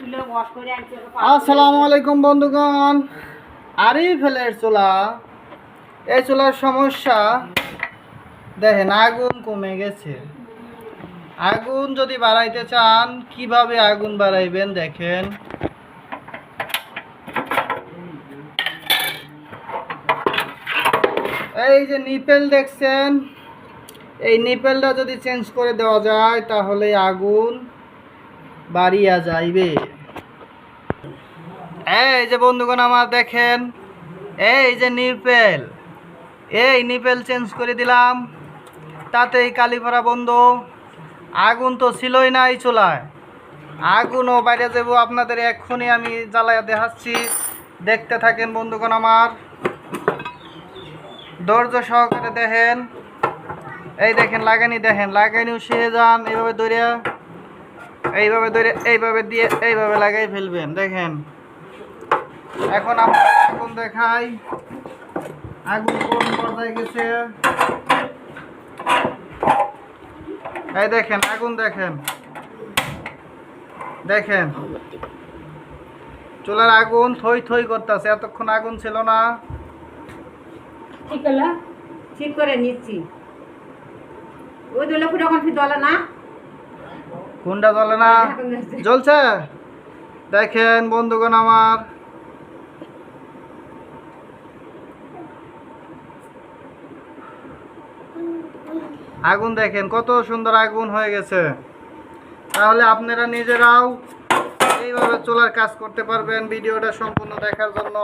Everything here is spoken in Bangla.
আসসালামু আলাইকুম বন্ধুগণ। আরিফেলের চুলা, এই চুলার সমস্যা দেখেন, আগুন কমে গেছে। আগুন যদি বাড়াইতে চান, কিভাবে আগুন বাড়াইবেন দেখেন। এই যে নিপেল দেখছেন, এই নিপেলটা যদি চেঞ্জ করে দেওয়া যায় তাহলে আগুন বাড়িয়া যাইবে। এই যে বন্ধুগণ আমার দেখেন, এই যে নিপেল, এই নিপেল চেঞ্জ করে দিলাম, তাতেই কালিপাড়া বন্ধ। আগুন তো ছিলই না এই চুলায়, আগুনও বাইরে যাব। আপনাদের এক্ষুনি আমি জ্বালায়া দেখাচ্ছি, দেখতে থাকেন বন্ধুগণ আমার, ধৈর্য সহকারে দেখেন। এই দেখেন লাগানি, দেখেন লাগানিও শিখে যান। এইভাবে ধরে, এইভাবে ধরে, এইভাবে দিয়ে এইভাবে লাগাই ফেলবেন। দেখেন এখন আমরা আগুন দেখাই, আগুন কোন পর্যায়ে গেছে। এই দেখেন আগুন, দেখেন দেখেন চুলার আগুন থই থই করতেছে। এতক্ষণ আগুন ছিল না। ঠিক করে নিচ্ছি। ওই দলে পুরো এখন দলে না, কোনটা জ্বলে না? জ্বলছে। দেখেন বন্ধুগণ আমার, আগুন দেখেন কত সুন্দর আগুন হয়ে গেছে। তাহলে আপনারা নিজেরাও এইভাবে চুলার কাজ করতে পারবেন। ভিডিওটা সম্পূর্ণ দেখার জন্য